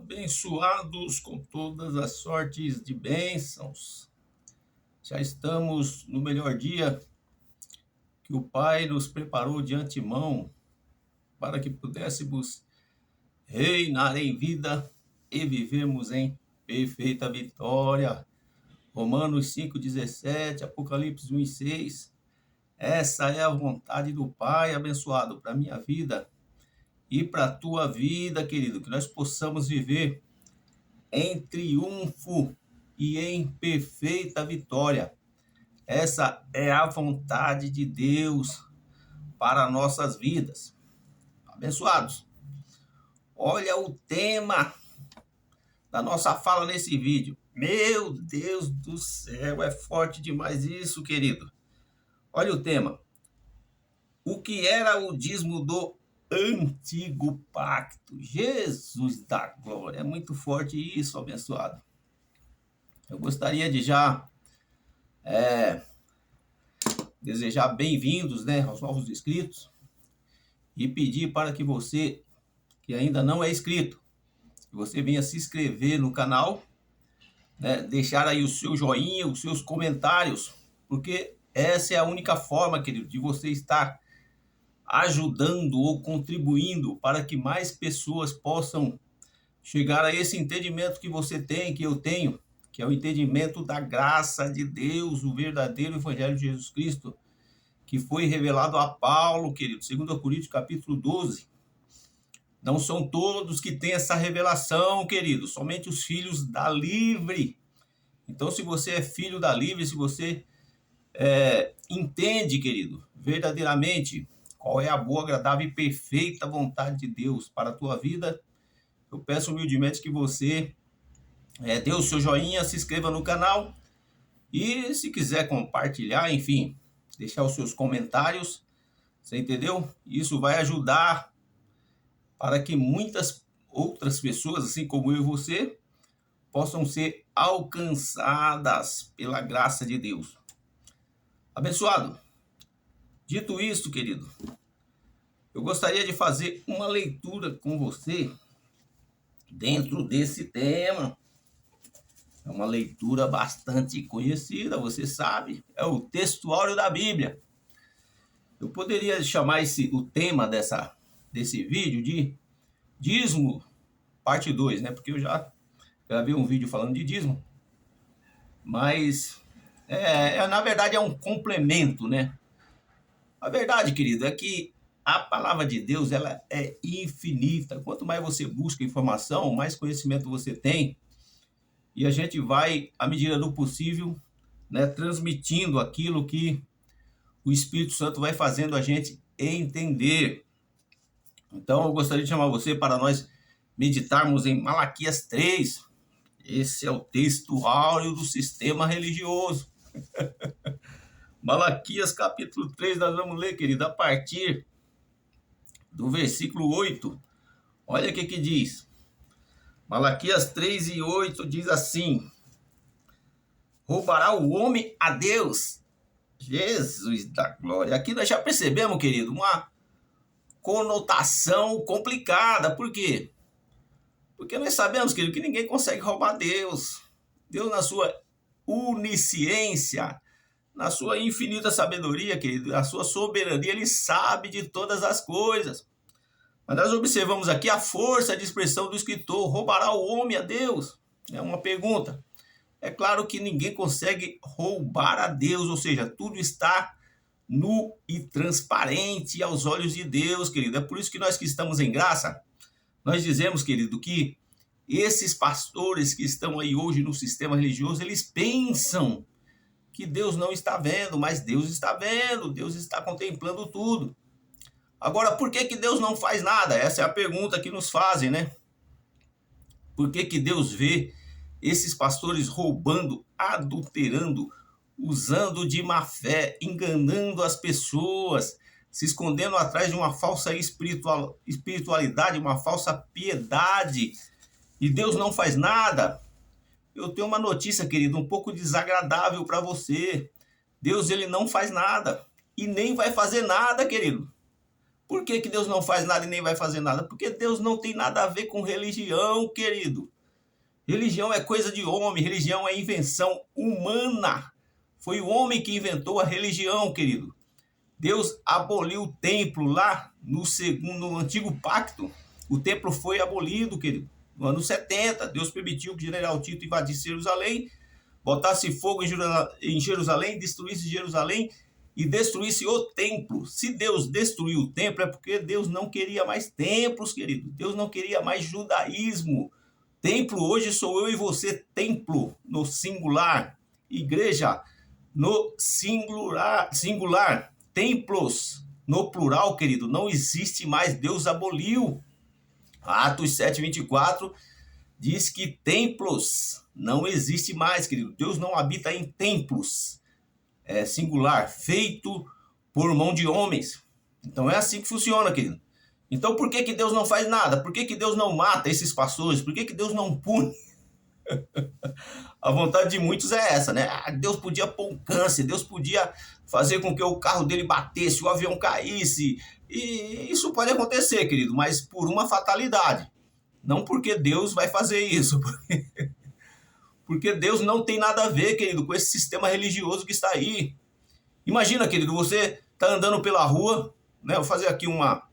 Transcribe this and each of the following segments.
abençoados com todas as sortes de bênçãos. Já estamos no melhor dia que o Pai nos preparou de antemão para que pudéssemos reinar em vida e vivermos em perfeita vitória. Romanos 5,17, Apocalipse 1,6. Essa é a vontade do Pai abençoado para a minha vida e para a tua vida, querido, que nós possamos viver em triunfo e em perfeita vitória. Essa é a vontade de Deus para nossas vidas. Abençoados, olha o tema da nossa fala nesse vídeo. Meu Deus do céu, é forte demais isso, querido. Olha o tema. O que era o dízimo do antigo pacto? Jesus da glória, é muito forte isso, abençoado. Eu gostaria de já desejar bem-vindos, aos novos inscritos e pedir para que você, que ainda não é inscrito, que você venha se inscrever no canal, deixar aí o seu joinha, os seus comentários, porque essa é a única forma, querido, de você estar ajudando ou contribuindo para que mais pessoas possam chegar a esse entendimento que você tem, que eu tenho, que é o entendimento da graça de Deus, o verdadeiro Evangelho de Jesus Cristo, que foi revelado a Paulo, querido, 2 Coríntios capítulo 12. Não são todos que têm essa revelação, querido, somente os filhos da livre. Então, se você é filho da livre, se você entende, querido, verdadeiramente qual é a boa, agradável e perfeita vontade de Deus para a tua vida, eu peço humildemente que você dê o seu joinha, se inscreva no canal e, se quiser compartilhar, enfim, deixar os seus comentários, você entendeu? Isso vai ajudar para que muitas outras pessoas, assim como eu e você, possam ser alcançadas pela graça de Deus. Abençoado, dito isto, querido, eu gostaria de fazer uma leitura com você dentro desse tema. É uma leitura bastante conhecida, você sabe, é o textuário da Bíblia. Eu poderia chamar o tema desse vídeo de dízimo, parte 2, porque eu já gravei um vídeo falando de dízimo, mas na verdade é um complemento, A verdade, querido, é que a palavra de Deus, ela é infinita. Quanto mais você busca informação, mais conhecimento você tem. E a gente vai, à medida do possível, transmitindo aquilo que o Espírito Santo vai fazendo a gente entender. Então, eu gostaria de chamar você para nós meditarmos em Malaquias 3. Esse é o texto áureo do sistema religioso. Malaquias capítulo 3, nós vamos ler, querido, a partir do versículo 8. Olha o que diz. Malaquias 3 e 8 diz assim: roubará o homem a Deus? Jesus da glória. Aqui nós já percebemos, querido, uma conotação complicada. Por quê? Porque nós sabemos, querido, que ninguém consegue roubar Deus. Deus, na sua onisciência, na sua infinita sabedoria, querido, na sua soberania, ele sabe de todas as coisas. Mas nós observamos aqui a força de expressão do escritor: roubará o homem a Deus? É uma pergunta. É claro que ninguém consegue roubar a Deus, ou seja, tudo está nu e transparente aos olhos de Deus, querido. É por isso que nós que estamos em graça, nós dizemos, querido, que esses pastores que estão aí hoje no sistema religioso, eles pensam que Deus não está vendo, mas Deus está vendo, Deus está contemplando tudo. Agora, por que Deus não faz nada? Essa é a pergunta que nos fazem, Por que Deus vê esses pastores roubando, adulterando, usando de má fé, enganando as pessoas, se escondendo atrás de uma falsa espiritualidade, uma falsa piedade, e Deus não faz nada? Eu tenho uma notícia, querido, um pouco desagradável para você. Deus, ele não faz nada e nem vai fazer nada, querido. Por que que Deus não faz nada e nem vai fazer nada? Porque Deus não tem nada a ver com religião, querido. Religião é coisa de homem, religião é invenção humana. Foi o homem que inventou a religião, querido. Deus aboliu o templo lá no antigo pacto. O templo foi abolido, querido. No ano 70, Deus permitiu que o general Tito invadisse Jerusalém, botasse fogo em Jerusalém, destruísse Jerusalém e destruísse o templo. Se Deus destruiu o templo, é porque Deus não queria mais templos, querido. Deus não queria mais judaísmo. Templo hoje sou eu e você, templo no singular. Igreja no singular. Templos no plural, querido, não existe mais. Deus aboliu. Atos 7:24 diz que templos não existe mais, querido. Deus não habita em templos. É singular, feito por mão de homens. Então é assim que funciona, querido. Então por que que Deus não faz nada? Por que que Deus não mata esses pastores? Por que que Deus não pune? A vontade de muitos é essa, né? Deus podia pôr um câncer, Deus podia fazer com que o carro dele batesse, o avião caísse. E isso pode acontecer, querido, mas por uma fatalidade. Não porque Deus vai fazer isso. Porque Deus não tem nada a ver, querido, com esse sistema religioso que está aí. Imagina, querido, você está andando pela rua, né? Vou fazer aqui uma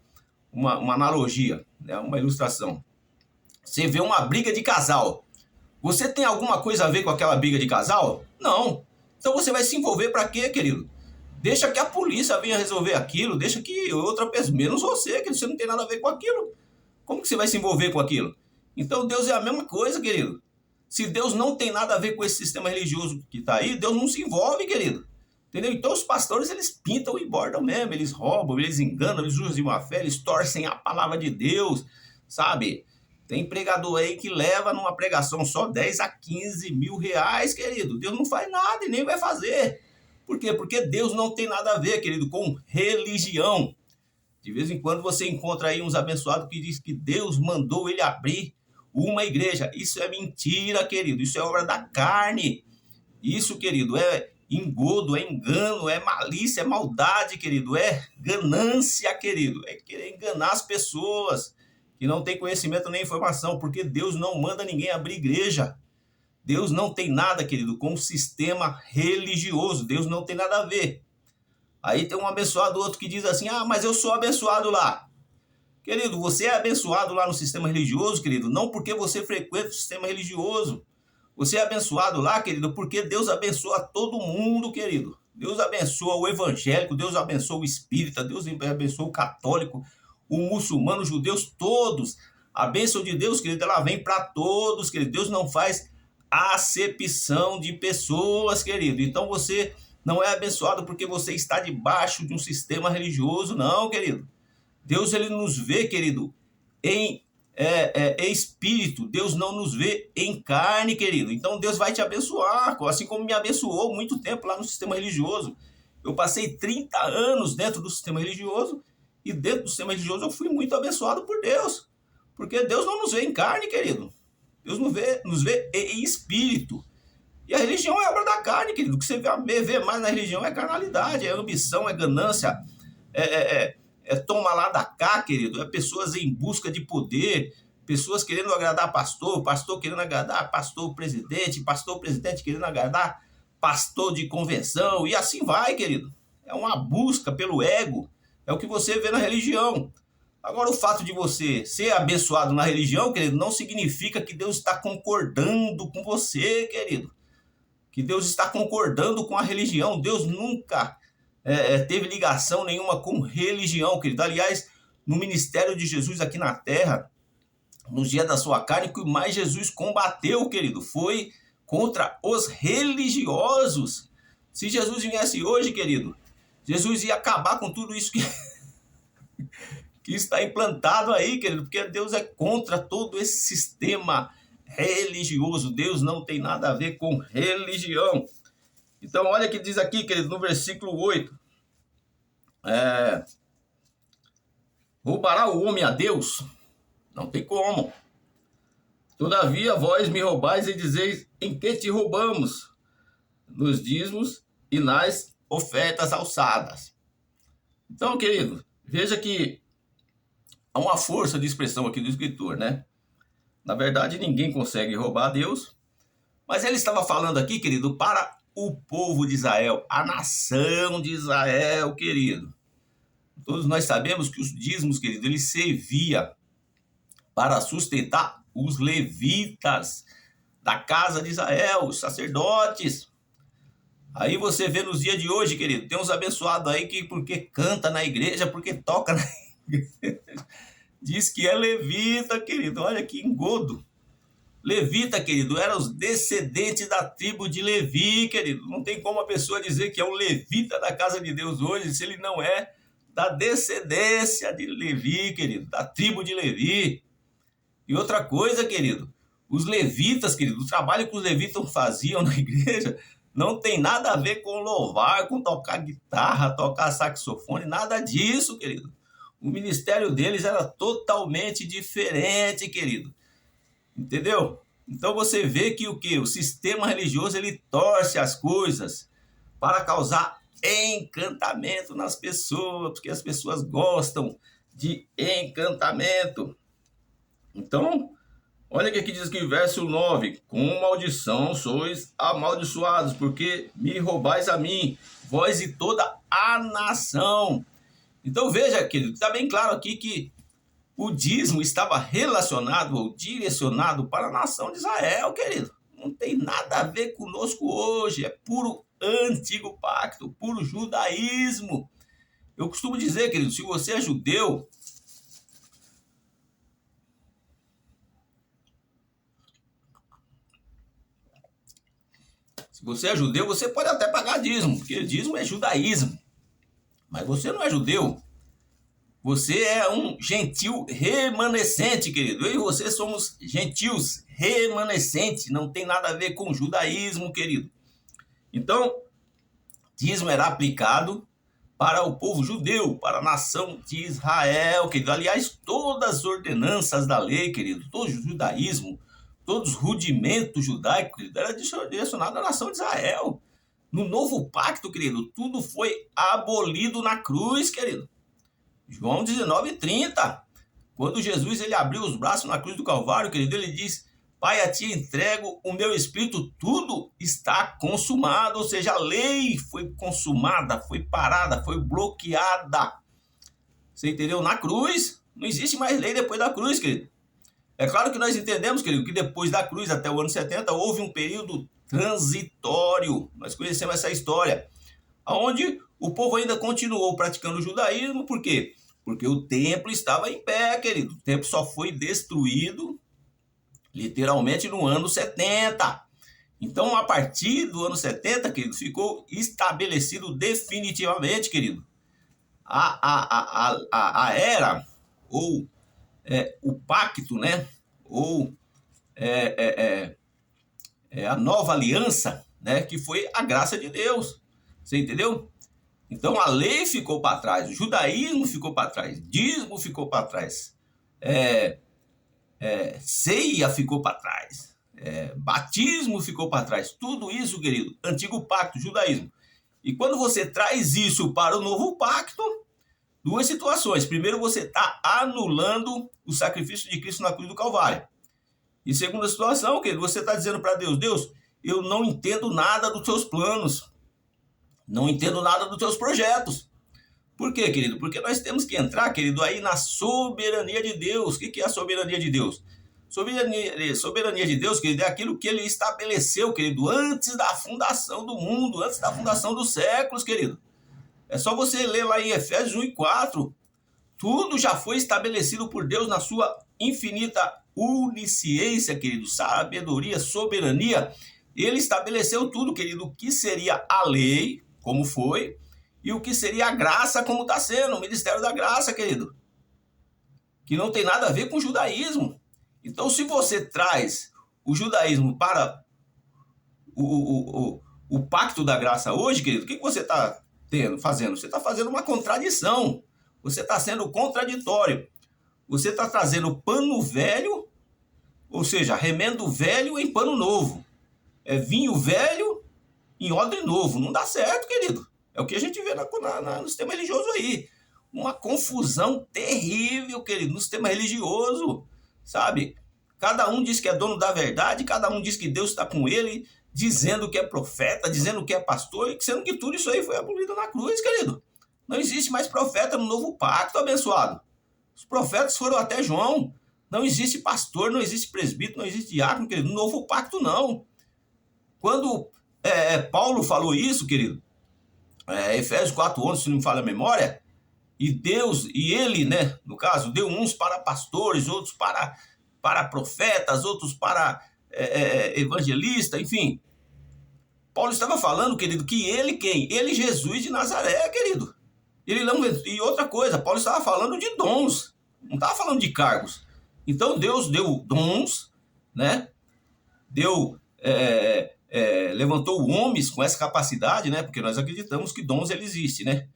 analogia, né? Uma ilustração. Você vê uma briga de casal. Você tem alguma coisa a ver com aquela briga de casal? Não. Então você vai se envolver para quê, querido? Deixa que a polícia venha resolver aquilo, deixa que outra pessoa, menos você, que você não tem nada a ver com aquilo. Como que você vai se envolver com aquilo? Então Deus é a mesma coisa, querido. Se Deus não tem nada a ver com esse sistema religioso que está aí, Deus não se envolve, querido. Entendeu? Então os pastores, eles pintam e bordam mesmo, eles roubam, eles enganam, eles usam de má fé, eles torcem a palavra de Deus, sabe? Tem pregador aí que leva numa pregação só 10 a 15 mil reais, querido. Deus não faz nada e nem vai fazer. Por quê? Porque Deus não tem nada a ver, querido, com religião. De vez em quando você encontra aí uns abençoados que diz que Deus mandou ele abrir uma igreja. Isso é mentira, querido. Isso é obra da carne. Isso, querido, é engodo, é engano, é malícia, é maldade, querido. É ganância, querido. É querer enganar as pessoas que não têm conhecimento nem informação, porque Deus não manda ninguém abrir igreja. Deus não tem nada, querido, com o sistema religioso. Deus não tem nada a ver. Aí tem um abençoado outro que diz assim, mas eu sou abençoado lá. Querido, você é abençoado lá no sistema religioso, querido, não porque você frequenta o sistema religioso. Você é abençoado lá, querido, porque Deus abençoa todo mundo, querido. Deus abençoa o evangélico, Deus abençoa o espírita, Deus abençoa o católico, o muçulmano, os judeus, todos. A bênção de Deus, querido, ela vem para todos, querido. Deus não faz acepção de pessoas, querido. Então você não é abençoado porque você está debaixo de um sistema religioso, não, querido. Deus, ele nos vê, querido, em espírito. Deus não nos vê em carne, querido. Então Deus vai te abençoar, assim como me abençoou muito tempo lá no sistema religioso. Eu passei 30 anos dentro do sistema religioso e dentro do sistema religioso eu fui muito abençoado por Deus. Porque Deus não nos vê em carne, querido. Deus nos vê em espírito. E a religião é obra da carne, querido. O que você vê mais na religião é carnalidade, é ambição, é ganância, é toma lá da cá, querido. É pessoas em busca de poder, pessoas querendo agradar pastor, pastor querendo agradar pastor presidente querendo agradar pastor de convenção, e assim vai, querido. É uma busca pelo ego, é o que você vê na religião. Agora, o fato de você ser abençoado na religião, querido, não significa que Deus está concordando com você, querido. Que Deus está concordando com a religião. Deus nunca teve ligação nenhuma com religião, querido. Aliás, no ministério de Jesus aqui na terra, nos dias da sua carne, o que mais Jesus combateu, querido, foi contra os religiosos. Se Jesus viesse hoje, querido, Jesus ia acabar com tudo isso que está implantado aí, querido, porque Deus é contra todo esse sistema religioso. Deus não tem nada a ver com religião. Então, olha o que diz aqui, querido, no versículo 8. Roubará o homem a Deus? Não tem como. Todavia, vós me roubais e dizeis, em que te roubamos? Nos dízimos e nas ofertas alçadas. Então, querido, veja que há uma força de expressão aqui do escritor, né? Na verdade, ninguém consegue roubar a Deus, mas ele estava falando aqui, querido, para o povo de Israel, a nação de Israel, querido. Todos nós sabemos que os dízimos, querido, ele servia para sustentar os levitas da casa de Israel, os sacerdotes. Aí você vê nos dias de hoje, querido, tem uns abençoados aí que porque canta na igreja, porque toca na igreja, diz que é levita, querido. Olha que engodo. Levita, querido, eram os descendentes da tribo de Levi, querido. Não tem como a pessoa dizer que é um levita da casa de Deus hoje, se ele não é da descendência de Levi, querido, da tribo de Levi. E outra coisa, querido, os levitas, querido, o trabalho que os levitas faziam na igreja não tem nada a ver com louvar, com tocar guitarra, tocar saxofone, nada disso, querido. O ministério deles era totalmente diferente, querido. Entendeu? Então você vê que o que? O sistema religioso, ele torce as coisas para causar encantamento nas pessoas, porque as pessoas gostam de encantamento. Então, olha o que aqui diz aqui, verso 9: com maldição sois amaldiçoados, porque me roubais a mim, vós e toda a nação. Então veja, querido, está bem claro aqui que o dízimo estava relacionado ou direcionado para a nação de Israel, querido. Não tem nada a ver conosco hoje, é puro antigo pacto, puro judaísmo. Eu costumo dizer, querido, se você é judeu, você pode até pagar dízimo, porque dízimo é judaísmo. Mas você não é judeu. Você é um gentil remanescente, querido. Eu e você somos gentios remanescentes. Não tem nada a ver com judaísmo, querido. Então, dízimo era aplicado para o povo judeu, para a nação de Israel, querido. Aliás, todas as ordenanças da lei, querido, todo o judaísmo, todos os rudimentos judaicos, querido, era direcionado à nação de Israel. No novo pacto, querido, tudo foi abolido na cruz, querido. João 19:30, quando Jesus ele abriu os braços na cruz do Calvário, querido, ele diz: Pai, a ti entrego o meu espírito, tudo está consumado. Ou seja, a lei foi consumada, foi parada, foi bloqueada. Você entendeu? Na cruz, não existe mais lei depois da cruz, querido. É claro que nós entendemos, querido, que depois da cruz, até o ano 70, houve um período transitório. Nós conhecemos essa história, onde o povo ainda continuou praticando o judaísmo. Por quê? Porque o templo estava em pé, querido. O templo só foi destruído, literalmente, no ano 70. Então, a partir do ano 70, querido, ficou estabelecido definitivamente, querido, a era, ou o pacto, né? Ou a nova aliança, né? Que foi a graça de Deus. Você entendeu? Então a lei ficou para trás, o judaísmo ficou para trás, dízimo ficou para trás, ceia ficou para trás, batismo ficou para trás. Tudo isso, querido, antigo pacto, judaísmo. E quando você traz isso para o novo pacto, duas situações. Primeiro, você está anulando o sacrifício de Cristo na cruz do Calvário. E segunda situação, querido, você está dizendo para Deus: Deus, eu não entendo nada dos teus planos. Não entendo nada dos teus projetos. Por quê, querido? Porque nós temos que entrar, querido, aí na soberania de Deus. O que é a soberania de Deus? Soberania de Deus, querido, é aquilo que ele estabeleceu, querido, antes da fundação do mundo, antes da fundação dos séculos, querido. É só você ler lá em Efésios 1:4. Tudo já foi estabelecido por Deus na sua infinita onisciência, querido, sabedoria, soberania. Ele estabeleceu tudo, querido, o que seria a lei, como foi, e o que seria a graça, como está sendo, o ministério da graça, querido, que não tem nada a ver com o judaísmo. Então, se você traz o judaísmo para o pacto da graça hoje, querido, o que você está fazendo? Você está fazendo uma contradição, você está sendo contraditório, você está trazendo pano velho, ou seja, remendo velho em pano novo, vinho velho em odre novo. Não dá certo, querido. É o que a gente vê no sistema religioso aí. uma confusão terrível, querido, no sistema religioso, sabe? Cada um diz que é dono da verdade, cada um diz que Deus está com ele, dizendo que é profeta, dizendo que é pastor, e sendo que tudo isso aí foi abolido na cruz, querido. Não existe mais profeta no novo pacto, abençoado. Os profetas foram até João. Não existe pastor, não existe presbítero, não existe diácono, querido. No novo pacto, não. Quando Paulo falou isso, querido, Efésios 4:11, se não me falha a memória, e Deus, e ele, né, no caso, deu uns para pastores, outros para profetas, outros para evangelistas, enfim. Paulo estava falando, querido, que ele quem? Ele, Jesus de Nazaré, querido. Ele não, e outra coisa, Paulo estava falando de dons, não estava falando de cargos. Então Deus deu dons, né? Levantou homens com essa capacidade, né? Porque nós acreditamos que dons ele existe, né?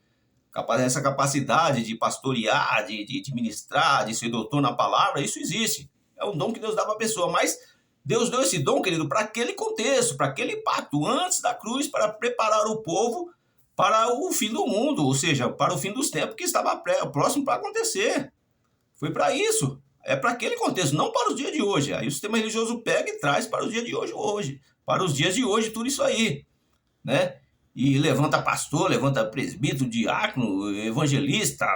Essa capacidade de pastorear, de ministrar, de ser doutor na palavra, isso existe. É um dom que Deus dá para a pessoa, mas Deus deu esse dom, querido, para aquele contexto, para aquele pacto, antes da cruz, para preparar o povo para o fim do mundo, ou seja, para o fim dos tempos que estava próximo para acontecer. Foi para isso. É para aquele contexto, não para os dias de hoje. Aí o sistema religioso pega e traz para os dias de hoje. Para os dias de hoje, tudo isso aí, né? E levanta pastor, levanta presbítero, diácono, evangelista,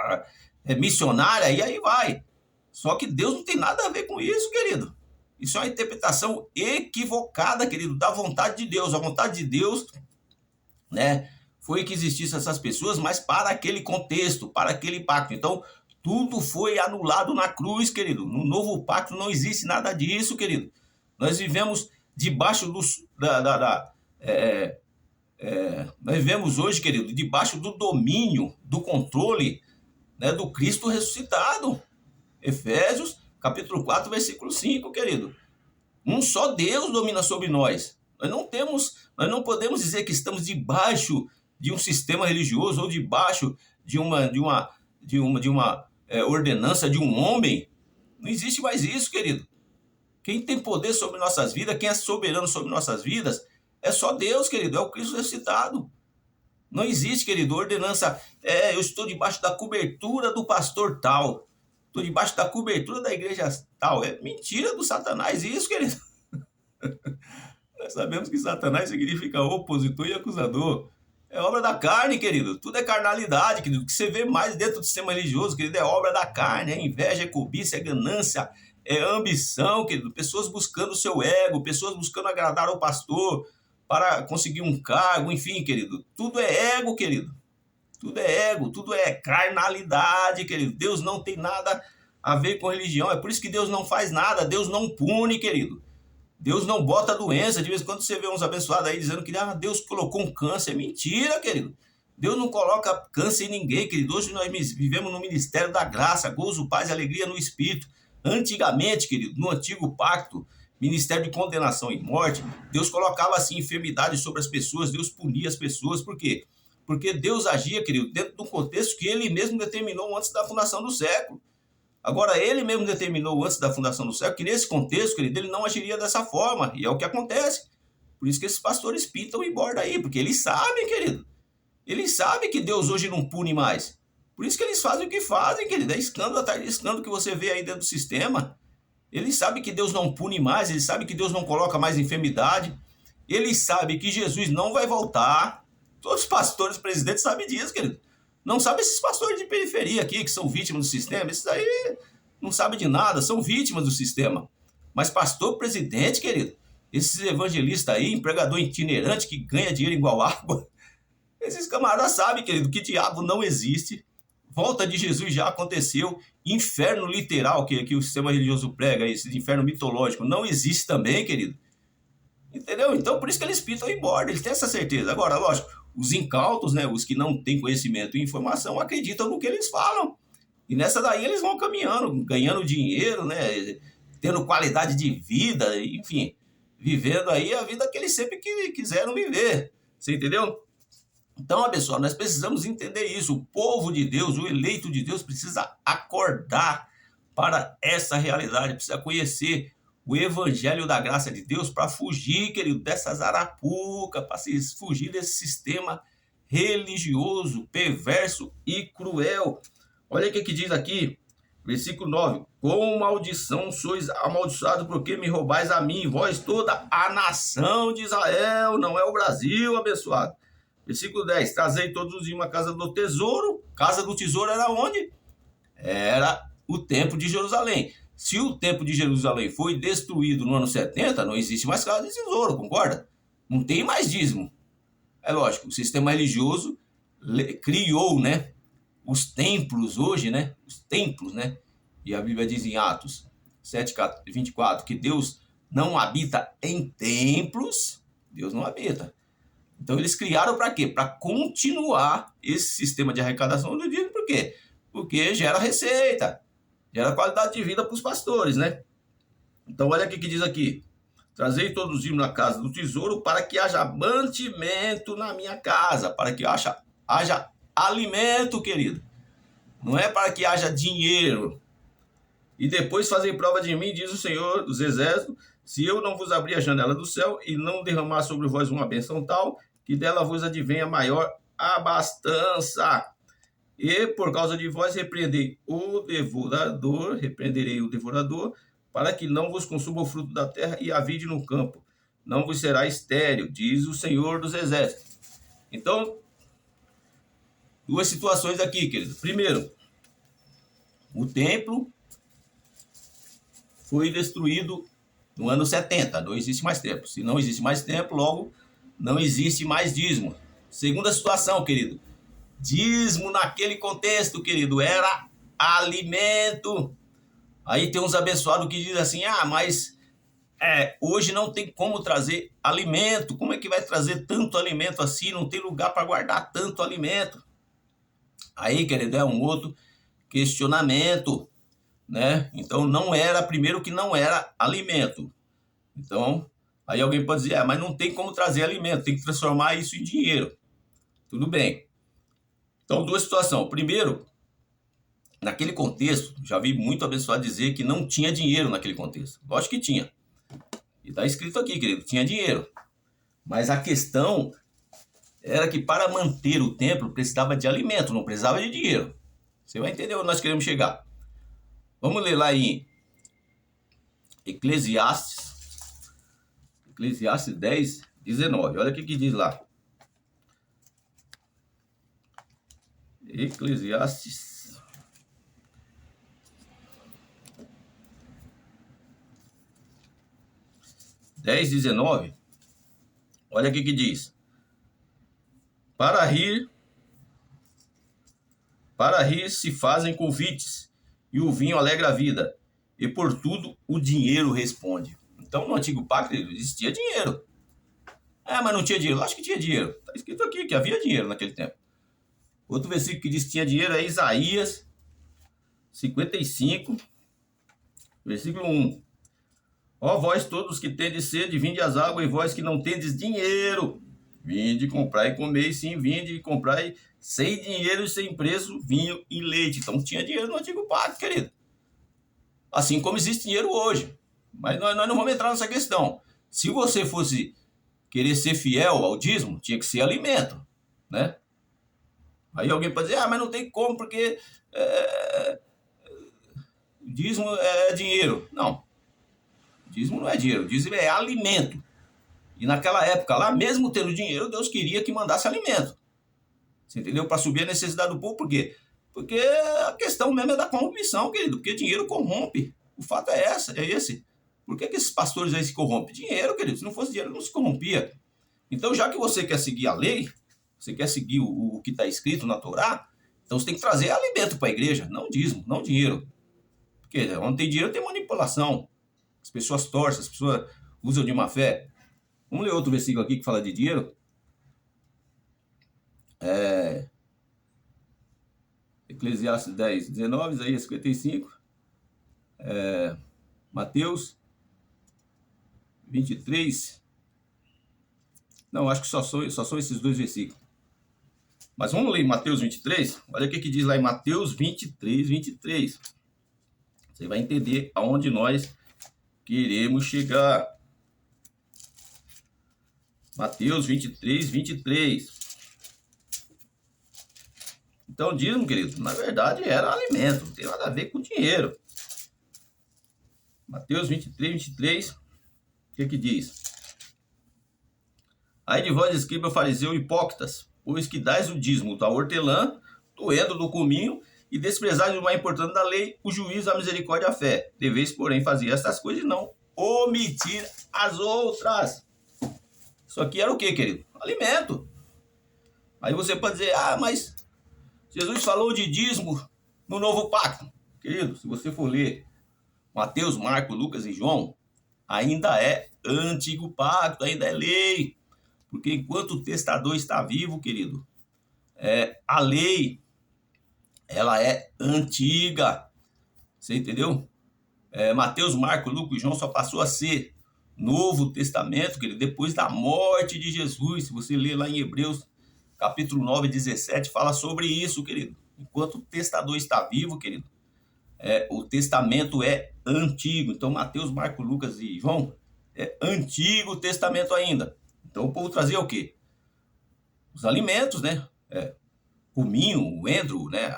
missionária, e aí vai. Só que Deus não tem nada a ver com isso, querido. Isso é uma interpretação equivocada, querido, da vontade de Deus. A vontade de Deus, né, foi que existissem essas pessoas, mas para aquele contexto, para aquele pacto. Então, tudo foi anulado na cruz, querido. No novo pacto não existe nada disso, querido. Nós vivemos debaixo nós vivemos hoje, querido, debaixo do domínio, do controle, né, do Cristo ressuscitado. Efésios, capítulo 4, versículo 5, querido. Um só Deus domina sobre nós. Nós não podemos dizer que estamos debaixo de um sistema religioso ou debaixo de uma ordenança de um homem. Não existe mais isso, querido. Quem tem poder sobre nossas vidas, quem é soberano sobre nossas vidas, é só Deus, querido, é o Cristo ressuscitado. Não existe, querido, ordenança, eu estou debaixo da cobertura do pastor tal, estou debaixo da cobertura da igreja tal. É mentira do Satanás isso, querido. Nós sabemos que Satanás significa opositor e acusador. É obra da carne, querido. Tudo é carnalidade, querido. O que você vê mais dentro do sistema religioso, querido, é obra da carne. É inveja, é cobiça, é ganância, é ambição, querido. Pessoas buscando o seu ego, pessoas buscando agradar ao pastor para conseguir um cargo, enfim, querido. Tudo é ego, querido. Tudo é ego, tudo é carnalidade, querido. Deus não tem nada a ver com religião. É por isso que Deus não faz nada. Deus não pune, querido. Deus não bota doença. De vez em quando você vê uns abençoados aí dizendo que Deus colocou um câncer. Mentira, querido. Deus não coloca câncer em ninguém, querido. Hoje nós vivemos no ministério da graça, gozo, paz e alegria no Espírito. Antigamente, querido, no antigo pacto, ministério de condenação e morte, Deus colocava assim enfermidades sobre as pessoas, Deus punia as pessoas. Por quê? Porque Deus agia, querido, dentro de um contexto que ele mesmo determinou antes da fundação do século. Agora, ele mesmo determinou antes da fundação do século que nesse contexto, querido, ele não agiria dessa forma. E é o que acontece. Por isso que esses pastores pintam e bordam aí, porque eles sabem, querido. Eles sabem que Deus hoje não pune mais. Por isso que eles fazem o que fazem, querido. É escândalo atrás de escândalo que você vê aí dentro do sistema. Eles sabem que Deus não pune mais, eles sabem que Deus não coloca mais enfermidade. Eles sabem que Jesus não vai voltar. Todos os pastores, presidentes sabem disso, querido. Não sabem esses pastores de periferia aqui, que são vítimas do sistema. Esses aí não sabem de nada, são vítimas do sistema. Mas pastor, presidente, querido, esses evangelistas aí, empregador itinerante que ganha dinheiro igual água, esses camaradas sabem, querido, que diabo não existe. Volta de Jesus já aconteceu. Inferno literal, que o sistema religioso prega, esse inferno mitológico, não existe também, querido. Entendeu? Então, por isso que eles pintam e bordam, eles têm essa certeza. Agora, lógico, os incautos, né, os que não têm conhecimento e informação, acreditam no que eles falam. E nessa daí eles vão caminhando, ganhando dinheiro, né, tendo qualidade de vida, enfim, vivendo aí a vida que eles sempre quiseram viver. Você entendeu? Então, pessoal, nós precisamos entender isso. O povo de Deus, o eleito de Deus, precisa acordar para essa realidade, precisa conhecer o evangelho da graça de Deus para fugir, querido, dessas arapucas, para fugir desse sistema religioso, perverso e cruel. Olha o que diz aqui, versículo 9. Com maldição sois amaldiçoados, porque me roubais a mim, vós toda a nação de Israel, não é o Brasil abençoado. Versículo 10. Trazei todos os dias uma casa do tesouro. Casa do tesouro era onde? Era o templo de Jerusalém. Se o templo de Jerusalém foi destruído no ano 70, não existe mais casa de tesouro, concorda? Não tem mais dízimo. É lógico, o sistema religioso criou, né, os templos hoje, né, os templos, né, e a Bíblia diz em Atos 7:24 que Deus não habita em templos, Deus não habita. Então eles criaram para quê? Para continuar esse sistema de arrecadação do dízimo. Por quê? Porque gera receita, gera qualidade de vida para os pastores, né? Então olha o que diz aqui. Trazei todos os dízimos na casa do tesouro para que haja mantimento na minha casa, para que haja alimento, querido. Não é para que haja dinheiro. E depois fazei prova de mim, diz o Senhor dos Exércitos, se eu não vos abrir a janela do céu e não derramar sobre vós uma bênção tal, que dela vos advenha maior abastança. E por causa de vós repreenderei o devorador, para que não vos consuma o fruto da terra e a vide no campo. Não vos será estéril, diz o Senhor dos Exércitos. Então, duas situações aqui, querido. Primeiro, o templo foi destruído no ano 70, não existe mais templo. Se não existe mais templo, logo não existe mais dízimo. Segunda situação, querido. Dízimo naquele contexto, querido, era alimento. Aí tem uns abençoados que dizem assim, mas hoje não tem como trazer alimento. Como é que vai trazer tanto alimento assim? Não tem lugar para guardar tanto alimento. Aí, querido, é um outro questionamento, né? Então, primeiro que não era alimento. Então, aí alguém pode dizer, mas não tem como trazer alimento, tem que transformar isso em dinheiro. Tudo bem. Então, duas situações. Primeiro, naquele contexto, já vi muito abençoado dizer que não tinha dinheiro naquele contexto. Lógico que tinha. E está escrito aqui, querido, tinha dinheiro. Mas a questão era que para manter o templo precisava de alimento, não precisava de dinheiro. Você vai entender onde nós queremos chegar. Vamos ler lá em Eclesiastes 10:19. Olha o que diz lá. Eclesiastes 10:19. Olha o que diz. Para rir se fazem convites, e o vinho alegra a vida, e por tudo o dinheiro responde. Então, no Antigo Pacto existia dinheiro. Mas não tinha dinheiro. Acho que tinha dinheiro. Está escrito aqui que havia dinheiro naquele tempo. Outro versículo que diz que tinha dinheiro é Isaías 55, versículo 1. Ó vós todos que tendes sede, vinde às águas, e vós que não tendes dinheiro, vinde comprar e comer, sim, vinde e comprar sem dinheiro e sem preço, vinho e leite. Então tinha dinheiro no Antigo Pacto, querido. Assim como existe dinheiro hoje. Mas nós não vamos entrar nessa questão. Se você fosse querer ser fiel ao dízimo, tinha que ser alimento, né? Aí alguém pode dizer, mas não tem como, porque dízimo é dinheiro. Não. Dízimo não é dinheiro, dízimo é alimento. E naquela época lá, mesmo tendo dinheiro, Deus queria que mandasse alimento. Você entendeu? Para subir a necessidade do povo, por quê? Porque a questão mesmo é da corrupção, querido, porque dinheiro corrompe. O fato é esse. Por que esses pastores aí se corrompem? Dinheiro, querido, se não fosse dinheiro, não se corrompia. Então, já que você quer seguir a lei, você quer seguir o que está escrito na Torá, então você tem que trazer alimento para a igreja, não dízimo, não dinheiro. Porque onde tem dinheiro tem manipulação. As pessoas torcem, as pessoas usam de má fé. Vamos ler outro versículo aqui que fala de dinheiro. Eclesiastes 10:19, Isaías 55, Mateus 23. Não, acho que só são esses dois versículos. Mas vamos ler Mateus 23. Olha o que diz lá em Mateus 23:23. Você vai entender aonde nós queremos chegar. Mateus 23:23. Então, dízimo, querido, na verdade era alimento, não tem nada a ver com dinheiro. Mateus 23, o que diz? Ai de vós, escriba, fariseu, hipócritas, pois que dais o dízimo da hortelã, do endro, do cominho, e desprezais o mais importante da lei, o juízo, a misericórdia e a fé. Deveis, porém, fazer estas coisas e não omitir as outras. Isso aqui era o que, querido? Alimento. Aí você pode dizer, mas Jesus falou de dízimo no novo pacto. Querido, se você for ler Mateus, Marcos, Lucas e João, ainda é antigo pacto, ainda é lei. Porque enquanto o testador está vivo, querido, a lei, ela é antiga. Você entendeu? Mateus, Marcos, Lucas e João só passou a ser Novo Testamento, querido, depois da morte de Jesus. Se você ler lá em Hebreus, capítulo 9, 17, fala sobre isso, querido. Enquanto o testador está vivo, querido, o testamento é antigo. Então, Mateus, Marcos, Lucas e João é Antigo Testamento ainda. Então, o povo trazia o quê? Os alimentos, né? Cominho, o endro, né?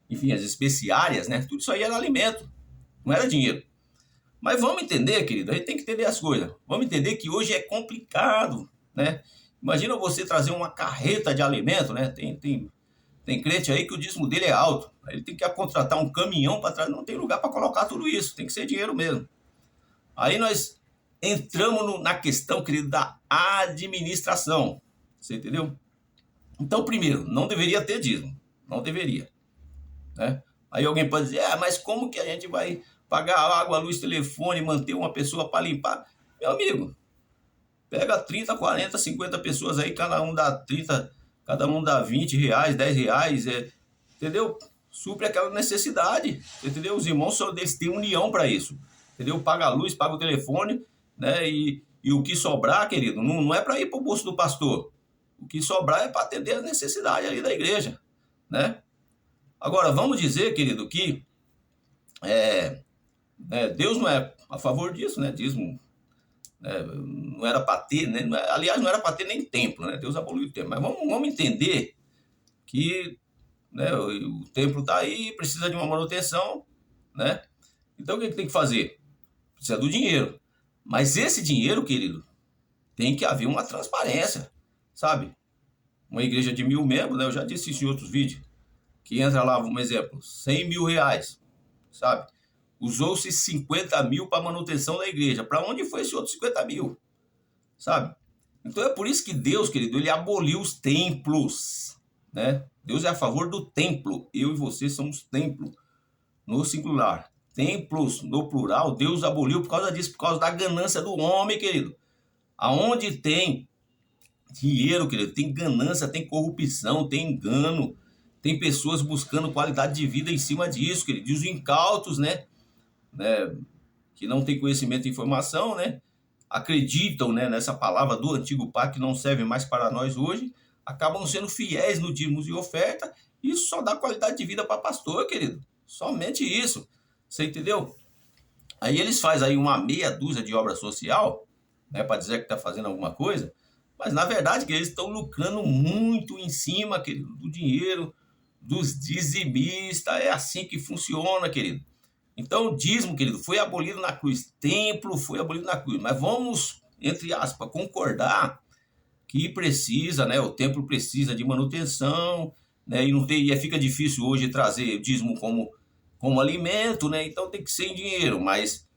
Enfim, as especiárias, né? Tudo isso aí era alimento, não era dinheiro. Mas vamos entender, querido, a gente tem que entender as coisas. Vamos entender que hoje é complicado, né? Imagina você trazer uma carreta de alimento, né? Tem crente aí que o dízimo dele é alto. Ele tem que contratar um caminhão para trás, não tem lugar para colocar tudo isso, tem que ser dinheiro mesmo. Aí nós entramos na questão, querido, da administração. Você entendeu? Então, primeiro, não deveria ter dízimo. Não deveria. Né? Aí alguém pode dizer, mas como que a gente vai pagar água, luz, telefone, manter uma pessoa para limpar? Meu amigo, pega 30, 40, 50 pessoas aí, cada um dá 30, cada um dá 20 reais, 10 reais, entendeu? Supre aquela necessidade, entendeu? Os irmãos eles têm união para isso, entendeu? Paga a luz, paga o telefone, né? E o que sobrar, querido, não é para ir para o bolso do pastor. O que sobrar é para atender a necessidade ali da igreja, né? Agora, vamos dizer, querido, que Deus não é a favor disso, né? Dízimo, não era para ter, né? Aliás, não era para ter nem templo, né? Deus aboliu o templo. Mas vamos entender que, né, o templo está aí, precisa de uma manutenção, né? Então, o que tem que fazer? Precisa do dinheiro. Mas esse dinheiro, querido, tem que haver uma transparência, sabe? Uma igreja de 1.000 membros, né? Eu já disse isso em outros vídeos, que entra lá, um exemplo, 100 mil reais, sabe? Usou-se 50 mil para manutenção da igreja. Para onde foi esse outro 50 mil? Sabe? Então é por isso que Deus, querido, ele aboliu os templos, né? Deus é a favor do templo. Eu e você somos templo no singular. Templos no plural, Deus aboliu por causa disso, por causa da ganância do homem, querido. Aonde tem dinheiro, querido, tem ganância, tem corrupção, tem engano, tem pessoas buscando qualidade de vida em cima disso, querido. E os incautos, né, que não tem conhecimento e informação, né, acreditam, né, nessa palavra do antigo pacto que não serve mais para nós hoje, acabam sendo fiéis no dízimos e oferta. Isso só dá qualidade de vida para pastor, querido. Somente isso. Você entendeu? Aí eles fazem aí uma meia dúzia de obra social, né, para dizer que está fazendo alguma coisa, mas na verdade que eles estão lucrando muito em cima, querido, do dinheiro dos dizimistas. É assim que funciona, querido. Então o dízimo, querido, foi abolido na cruz. Templo foi abolido na cruz. Mas vamos, entre aspas, concordar que precisa, né? O templo precisa de manutenção, né? E fica difícil hoje trazer dízimo como alimento, né? Então tem que ser em dinheiro, mas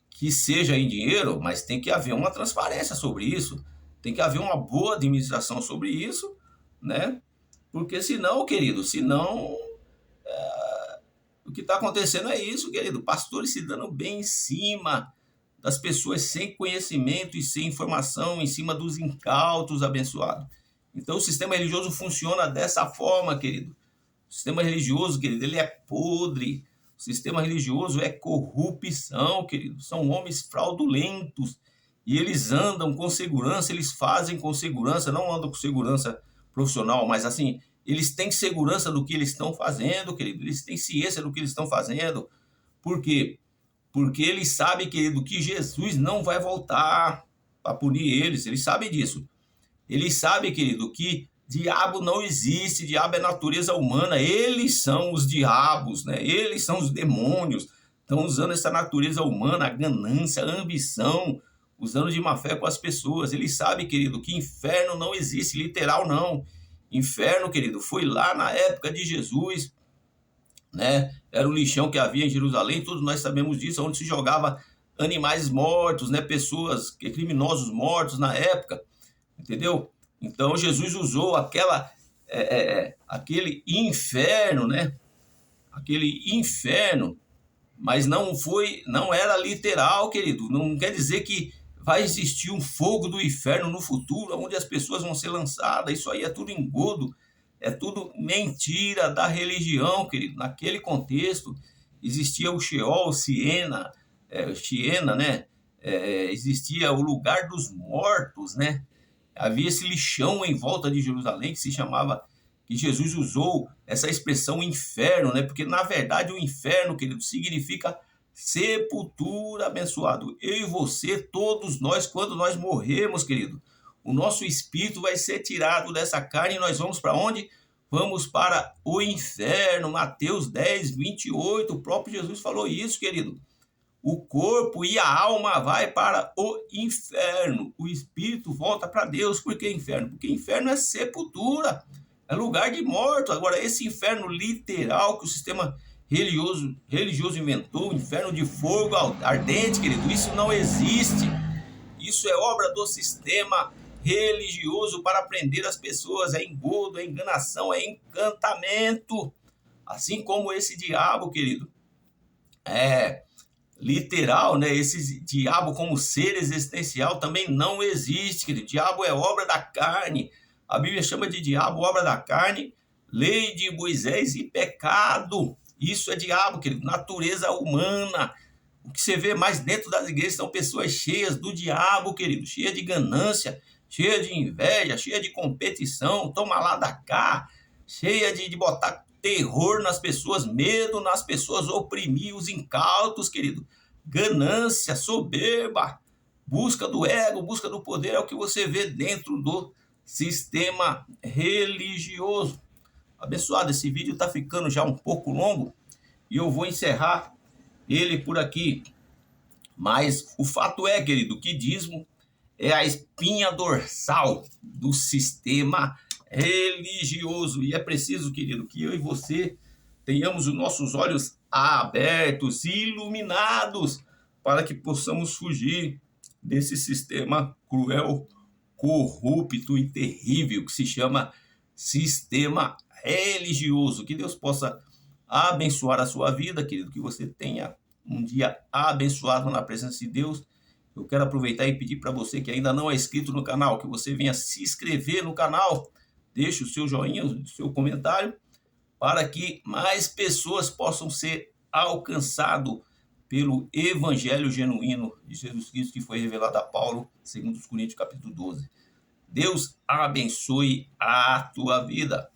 que seja em dinheiro, mas tem que haver uma transparência sobre isso. Tem que haver uma boa administração sobre isso, né? Porque senão, querido, o que está acontecendo é isso, querido. Pastores se dando bem em cima das pessoas sem conhecimento e sem informação, em cima dos incautos abençoados. Então o sistema religioso funciona dessa forma, querido. O sistema religioso, querido, ele é podre. O sistema religioso é corrupção, querido. São homens fraudulentos. E eles andam com segurança, eles fazem com segurança, não andam com segurança profissional, mas assim, eles têm segurança do que eles estão fazendo, querido. Eles têm ciência do que eles estão fazendo. Por quê? Porque eles sabem, querido, que Jesus não vai voltar para punir eles. Eles sabem disso. Eles sabem, querido, que Diabo não existe, diabo é natureza humana, eles são os diabos, né? Eles são os demônios, estão usando essa natureza humana, a ganância, a ambição, usando de má fé com as pessoas. Eles sabem, querido, que inferno não existe, literal não. Inferno, querido, foi lá na época de Jesus, né? Era o lixão que havia em Jerusalém, todos nós sabemos disso, onde se jogava animais mortos, né? Pessoas, criminosos mortos na época, entendeu? Então Jesus usou aquele inferno, né? Aquele inferno, mas não era literal, querido. Não quer dizer que vai existir um fogo do inferno no futuro, onde as pessoas vão ser lançadas. Isso aí é tudo engodo, é tudo mentira da religião, querido. Naquele contexto existia o Sheol, Siena, né? Existia o lugar dos mortos, né? Havia esse lixão em volta de Jerusalém que se chamava, que Jesus usou essa expressão inferno, né? Porque na verdade o inferno, querido, significa sepultura, abençoado. Eu e você, todos nós, quando nós morremos, querido, o nosso espírito vai ser tirado dessa carne e nós vamos para onde? Vamos para o inferno. Mateus 10:28, o próprio Jesus falou isso, querido. O corpo e a alma vai para o inferno. O espírito volta para Deus. Por que inferno? Porque inferno é sepultura, é lugar de morto. Agora, esse inferno literal que o sistema religioso inventou, inferno de fogo ardente, querido, isso não existe. Isso é obra do sistema religioso para prender as pessoas. É engodo, é enganação, é encantamento. Assim como esse diabo, querido, literal, né? Esse diabo como ser existencial também não existe, querido. Diabo é obra da carne. A Bíblia chama de diabo obra da carne, lei de Moisés e pecado. Isso é diabo, querido, natureza humana. O que você vê mais dentro das igrejas são pessoas cheias do diabo, querido, cheias de ganância, cheias de inveja, cheias de competição, toma lá da cá, cheia de botar terror nas pessoas, medo nas pessoas, oprimir os incautos, querido. Ganância, soberba, busca do ego, busca do poder, é o que você vê dentro do sistema religioso. Abençoado, esse vídeo está ficando já um pouco longo e eu vou encerrar ele por aqui. Mas o fato é, querido, que dízimo é a espinha dorsal do sistema religioso. E é preciso, querido, que eu e você tenhamos os nossos olhos abertos e iluminados para que possamos fugir desse sistema cruel, corrupto e terrível que se chama sistema religioso. Que Deus possa abençoar a sua vida, querido, que você tenha um dia abençoado na presença de Deus. Eu quero aproveitar e pedir para você que ainda não é inscrito no canal, que você venha se inscrever no canal, deixe o seu joinha, o seu comentário, para que mais pessoas possam ser alcançadas pelo evangelho genuíno de Jesus Cristo, que foi revelado a Paulo, segundo os Coríntios capítulo 12. Deus abençoe a tua vida.